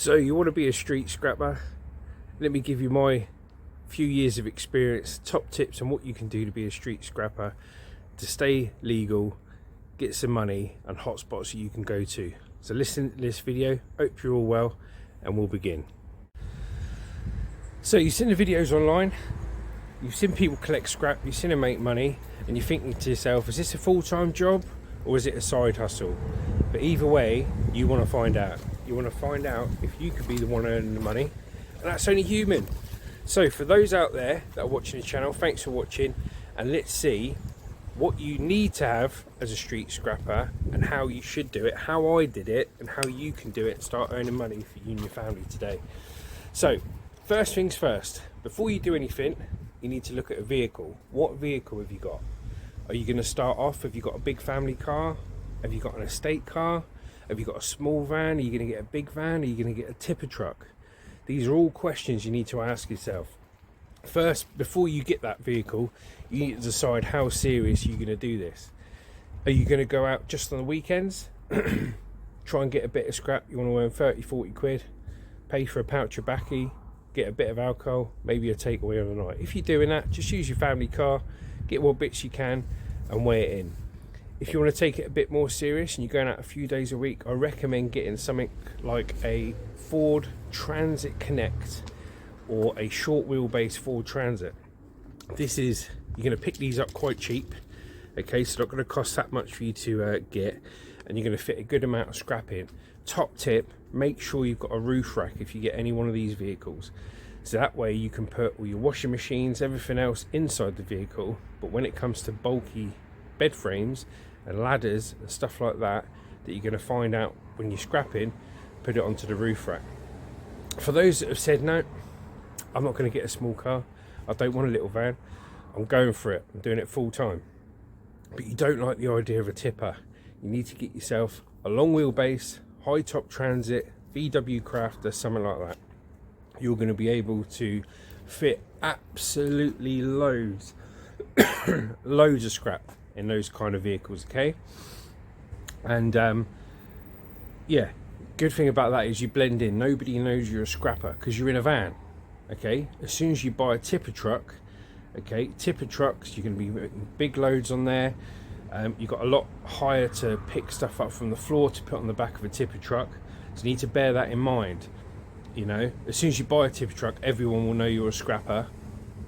So you want to be a street scrapper? Let me give you my few years of experience, top tips on what you can do to be a street scrapper, to stay legal, get some money and hotspots that you can go to. So listen to this video, hope you're all well, and we'll begin. So you've seen the videos online, you've seen people collect scrap, you've seen them make money, and you're thinking to yourself, is this a full-time job or is it a side hustle? But either way, you want to find out. You want to find out if you could be the one earning the money, and that's only human. So for those out there that are watching the channel, thanks for watching, and let's see what you need to have as a street scrapper and how you should do it, how I did it, and how you can do it and start earning money for you and your family today. So first things first, before you do anything, you need to look at a vehicle. What vehicle have you got? Are you going to start off, have you got a big family car? Have you got an estate car? Have you got a small van? Are you going to get a big van? Are you going to get a tipper truck? These are all questions you need to ask yourself. First, before you get that vehicle, you need to decide how serious you're going to do this. Are you going to go out just on the weekends? Try and get a bit of scrap. You want to earn 30, 40 quid. Pay for a pouch of baccy. Get a bit of alcohol. Maybe a takeaway on the night. If you're doing that, just use your family car. Get what bits you can and weigh it in. If you want to take it a bit more serious and you're going out a few days a week, I recommend getting something like a Ford Transit Connect or a short wheelbase Ford Transit. This is, you're going to pick these up quite cheap, okay, so not going to cost that much for you to get, and you're going to fit a good amount of scrap in. Top tip, make sure you've got a roof rack if you get any one of these vehicles, so that way you can put all your washing machines, everything else inside the vehicle. But when it comes to bulky bed frames and ladders and stuff like that you're going to find out when you're scrapping, put it onto the roof rack. For those that have said, no, I'm not going to get a small car, I don't want a little van, I'm going for it, I'm doing it full time, but you don't like the idea of a tipper, you need to get yourself a long wheelbase, high top transit, VW Crafter, something like that. You're going to be able to fit absolutely loads loads of scrap in those kind of vehicles, okay? And yeah, good thing about that is you blend in, nobody knows you're a scrapper because you're in a van, okay? As soon as you buy a tipper truck, okay, tipper trucks, you're going to be putting big loads on there. You've got a lot higher to pick stuff up from the floor to put on the back of a tipper truck, so you need to bear that in mind. You know, as soon as you buy a tipper truck, everyone will know you're a scrapper.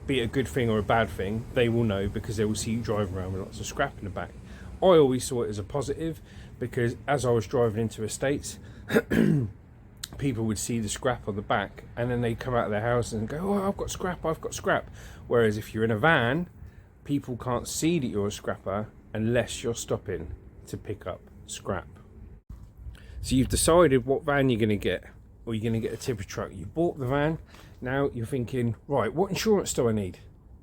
Be it a good thing or a bad thing, they will know because they will see you driving around with lots of scrap in the back. I always saw it as a positive because as I was driving into estates, people would see the scrap on the back and then they'd come out of their house and go, oh, I've got scrap, I've got scrap. Whereas if you're in a van, people can't see that you're a scrapper unless you're stopping to pick up scrap. So you've decided what van you're going to get, or you're going to get a tipper truck. You bought the van, now you're thinking, right, what insurance do I need?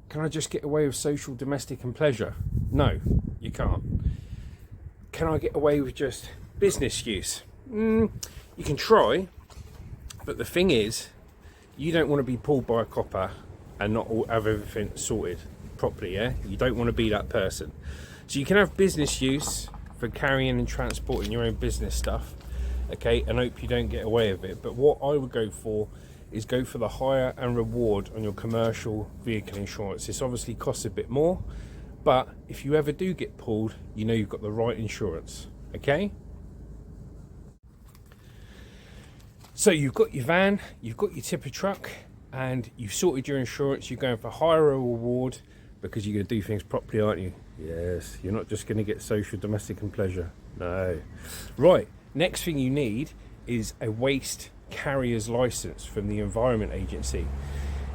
Can I just get away with social, domestic and pleasure? No, you can't. Can I get away with just business use? You can try, but the thing is, you don't want to be pulled by a copper and not have everything sorted properly, yeah? You don't want to be that person. So you can have business use for carrying and transporting your own business stuff, okay, and hope you don't get away with it. But what I would go for is go for the hire and reward on your commercial vehicle insurance. This obviously costs a bit more, but if you ever do get pulled, you know you've got the right insurance, okay? So you've got your van, you've got your tipper truck, and you've sorted your insurance. You're going for hire or reward because you're going to do things properly, aren't you? Yes, you're not just going to get social, domestic and pleasure. No. Right, next thing you need is a waste carrier's license from the Environment Agency.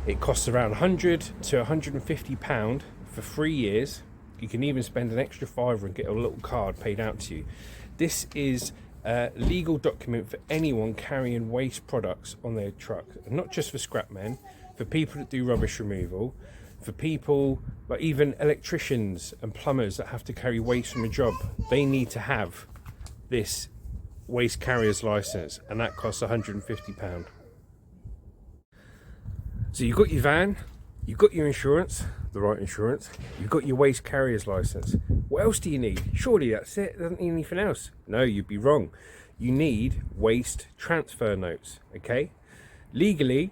It costs around £100 to £150 for 3 years. You can even spend an extra £5 and get a little card paid out to you. This is a legal document for anyone carrying waste products on their truck, and not just for scrap men, for people that do rubbish removal, for people like even electricians and plumbers that have to carry waste from a job. They need to have this waste carrier's license, and that costs £150. So you've got your van, you've got your insurance, the right insurance, you've got your waste carrier's license. What else do you need? Surely that's it, doesn't need anything else. No, you'd be wrong. you need waste transfer notes, okay? Legally,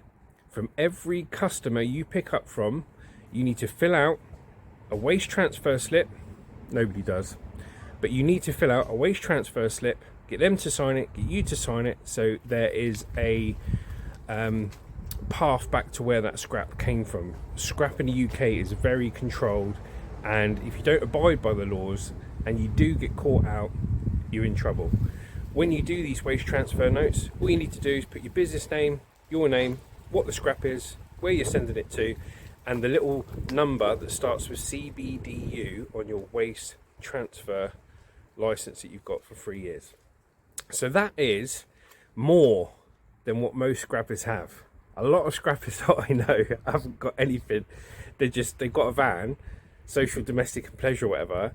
from every customer you pick up from, you need to fill out a waste transfer slip. Nobody does, but you need to fill out a waste transfer slip, get them to sign it, get you to sign it, so there is a path back to where that scrap came from. Scrap in the UK is very controlled, and if you don't abide by the laws and you do get caught out, you're in trouble. When you do these waste transfer notes, all you need to do is put your business name, your name, what the scrap is, where you're sending it to, and the little number that starts with CBDU on your waste transfer license that you've got for 3 years. So that is more than what most scrappers have. A lot of scrappers that I know haven't got anything. They've got a van, social, domestic and pleasure, whatever,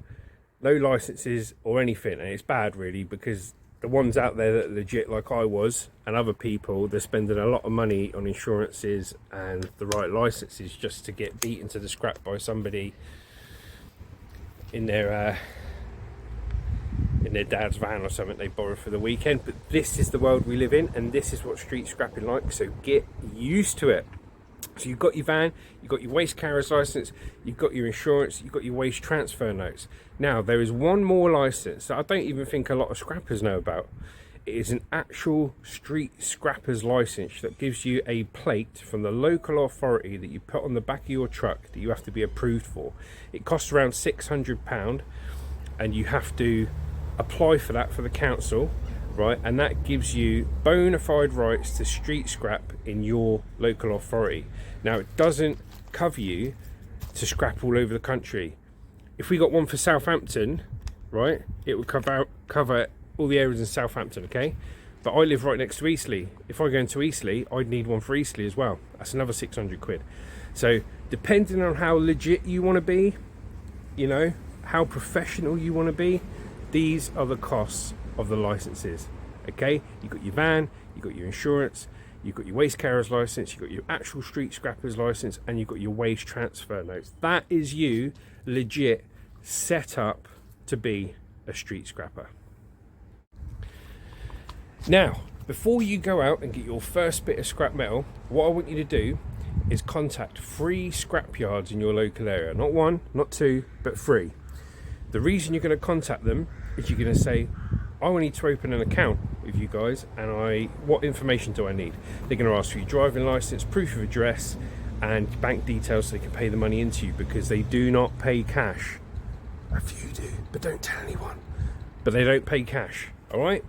no licenses or anything, and it's bad really, because the ones out there that are legit, like I was, and other people, they're spending a lot of money on insurances and the right licenses just to get beaten to the scrap by somebody in their dad's van or something they borrow for the weekend. But this is the world we live in, and this is what street scrapping like, so get used to it. So you've got your van, you've got your waste carrier's license, you've got your insurance, you've got your waste transfer notes. Now there is one more license that I don't even think a lot of scrappers know about. It is an actual street scrapper's license that gives you a plate from the local authority that you put on the back of your truck that you have to be approved for. It costs around £600, and you have to apply for that for the council, right? And that gives you bona fide rights to street scrap in your local authority. Now it doesn't cover you to scrap all over the country. If we got one for Southampton, right, it would cover all the areas in Southampton, okay? But I live right next to Eastleigh. If I go into Eastleigh, I'd need one for Eastleigh as well. That's another £600. So depending on how legit you want to be, you know, how professional you want to be, these are the costs of the licenses, okay? You've got your van, you've got your insurance, you've got your waste carrier's license, you've got your actual street scrapper's license, and you've got your waste transfer notes. That is you legit set up to be a street scrapper. Now, before you go out and get your first bit of scrap metal, what I want you to do is contact 3 scrapyards in your local area. Not 1, not 2, but 3. The reason you're going to contact them is you're going to say, I need to open an account with you guys, and what information do I need? They're going to ask for your driving license, proof of address, and bank details so they can pay the money into you, because they do not pay cash. A few do, but don't tell anyone. But they don't pay cash, all right?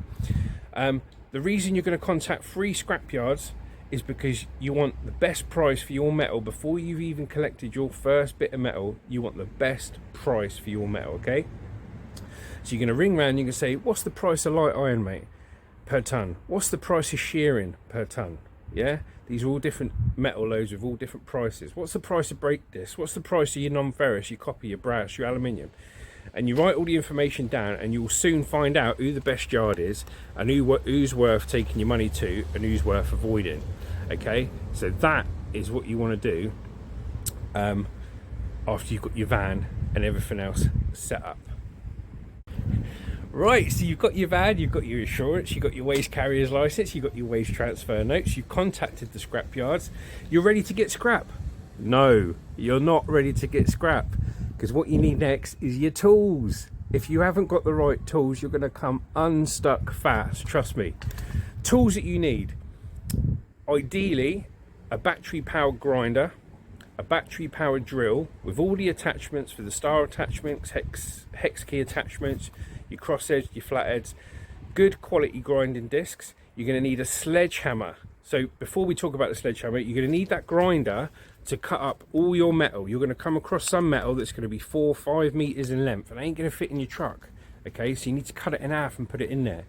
The reason you're going to contact 3 scrapyards is because you want the best price for your metal. Before you've even collected your first bit of metal, you want the best price for your metal, okay? So you're going to ring round, you can say, what's the price of light iron, mate, per tonne? What's the price of shearing per tonne? Yeah, these are all different metal loads with all different prices. What's the price of brake discs? What's the price of your non-ferrous, your copper, your brass, your aluminium? And you write all the information down, and you'll soon find out who the best yard is, and who's worth taking your money to, and who's worth avoiding. Okay, so that is what you want to do after you've got your van and everything else set up. Right, so you've got your van, you've got your insurance, you've got your waste carrier's license, you've got your waste transfer notes, you've contacted the scrap yards, you're ready to get scrap. No, you're not ready to get scrap, because what you need next is your tools. If you haven't got the right tools, you're going to come unstuck fast, trust me. Tools that you need: ideally a battery powered grinder, a battery powered drill with all the attachments for the star attachments, hex key attachments, your cross edge, your flat edge, good quality grinding discs. You're going to need a sledgehammer. So before we talk about the sledgehammer, you're going to need that grinder to cut up all your metal. You're going to come across some metal that's going to be 4 or 5 meters in length, and it ain't going to fit in your truck. Okay, so you need to cut it in half and put it in there.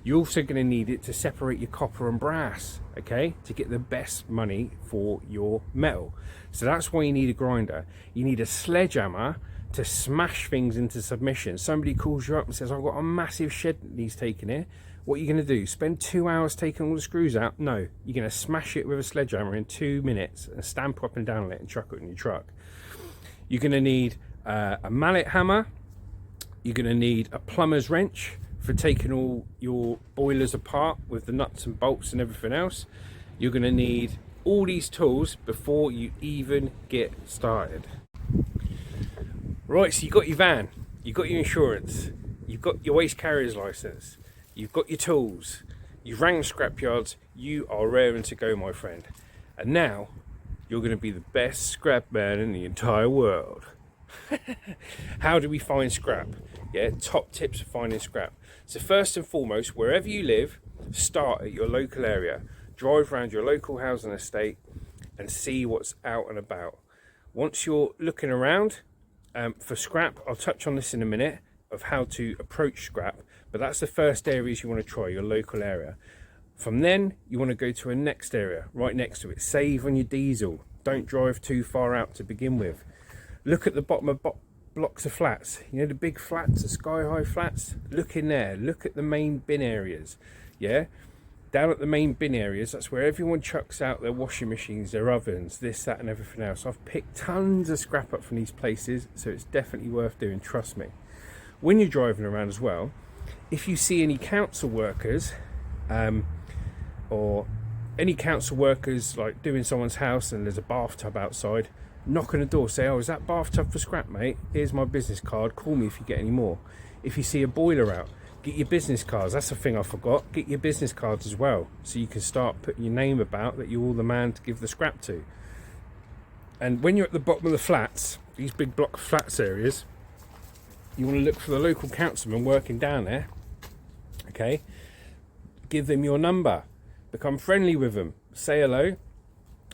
You're also going to need it to separate your copper and brass, okay, to get the best money for your metal. So that's why you need a grinder. You need a sledgehammer to smash things into submission. Somebody calls you up and says, I've got a massive shed that needs taking here. What are you going to do? Spend 2 hours taking all the screws out? No, you're going to smash it with a sledgehammer in 2 minutes and stamp up and down on it and chuck it in your truck. You're going to need a mallet hammer. You're going to need a plumber's wrench for taking all your boilers apart with the nuts and bolts and everything else, you're going to need all these tools before you even get started. Right, so you've got your van, you've got your insurance, you've got your waste carrier's license, you've got your tools, you've rang scrapyards, you are raring to go, my friend. And now you're going to be the best scrap man in the entire world. How do we find scrap? Yeah, top tips for finding scrap. So first and foremost, wherever you live, start at your local area. Drive around your local housing estate and see what's out and about. Once you're looking around for scrap, I'll touch on this in a minute of how to approach scrap, but that's the first areas you want to try, your local area. From then, you want to go to a next area, right next to it. Save on your diesel. Don't drive too far out to begin with. Look at the bottom of blocks of flats. You know, the big flats, the sky-high flats? Look in there. Look at the main bin areas. Yeah? Down at the main bin areas, that's where everyone chucks out their washing machines, their ovens, this, that, and everything else. I've picked tons of scrap up from these places, so it's definitely worth doing, trust me. When you're driving around as well, if you see any council workers, or any council workers like doing someone's house and there's a bathtub outside, knock on the door, say, oh, is that bathtub for scrap, mate? Here's my business card, call me if you get any more. If you see a boiler out, get your business cards. That's the thing I forgot. Get your business cards as well, so you can start putting your name about that you're the man to give the scrap to. And when you're at the bottom of the flats, these big block of flats areas, you want to look for the local councilman working down there. Okay, give them your number, become friendly with them, say hello,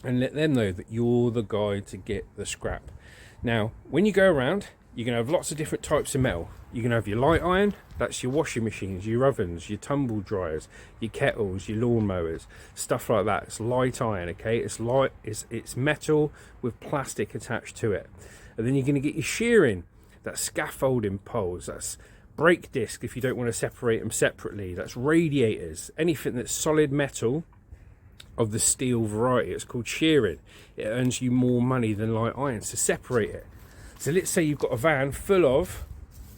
and let them know that you're the guy to get the scrap. Now, when you go around, you're going to have lots of different types of metal. You're going to have your light iron, that's your washing machines, your ovens, your tumble dryers, your kettles, your lawn mowers, stuff like that. It's light iron, okay? It's light, it's metal with plastic attached to it. And then you're going to get your shearing, that's scaffolding poles, that's brake disc if you don't want to separate them separately, that's radiators, anything that's solid metal of the steel variety. It's called shearing. It earns you more money than light iron, so separate it. So let's say you've got a van full of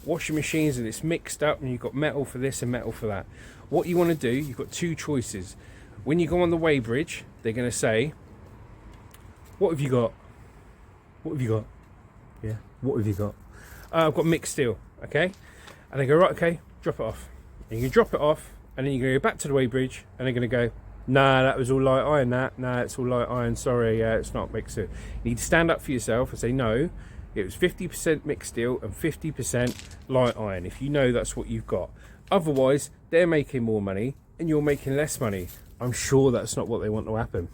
washing machines and it's mixed up and you've got metal for this and metal for that. What you want to do, you've got two choices. When you go on the weighbridge, they're going to say, what have you got? What have you got? Yeah, what have you got? I've got mixed steel, okay? And they go, right, okay, drop it off. And you can drop it off and then you go back to the weighbridge and they're going to go, nah, that was all light iron, nah, it's all light iron, sorry, it's not mixed steel. You need to stand up for yourself and say, no, it was 50% mixed steel and 50% light iron, if you know that's what you've got. Otherwise, they're making more money and you're making less money. I'm sure that's not what they want to happen.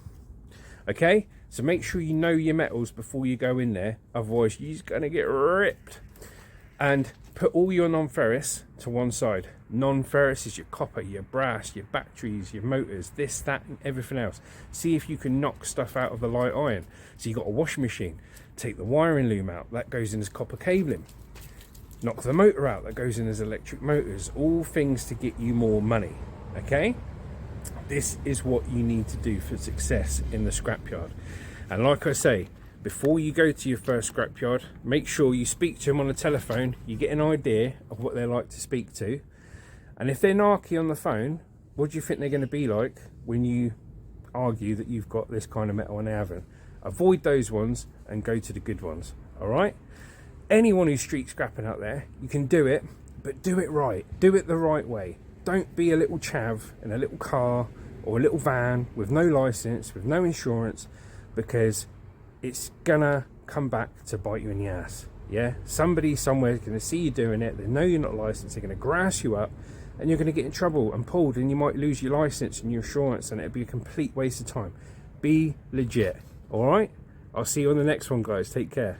Okay, so make sure you know your metals before you go in there, otherwise you're going to get ripped. And put all your non-ferrous to one side. Non-ferrous is your copper, your brass, your batteries, your motors, this, that, and everything else. See if you can knock stuff out of the light iron. So you've got a washing machine, take the wiring loom out, that goes in as copper cabling. Knock the motor out, that goes in as electric motors. All things to get you more money, okay? This is what you need to do for success in the scrapyard. And like I say, before you go to your first scrapyard, make sure you speak to them on the telephone. You get an idea of what they're like to speak to. And if they're narky on the phone, what do you think they're going to be like when you argue that you've got this kind of metal and they haven't? Avoid those ones and go to the good ones, all right? Anyone who's street scrapping out there, you can do it, but do it right. Do it the right way. Don't be a little chav in a little car or a little van with no license, with no insurance, because it's gonna come back to bite you in the ass. Yeah, somebody somewhere is gonna see you doing it. They know you're not licensed. They're gonna grass you up, and you're gonna get in trouble and pulled, and you might lose your license and your insurance, and it'll be a complete waste of time. Be legit. All right. I'll see you on the next one, guys. Take care.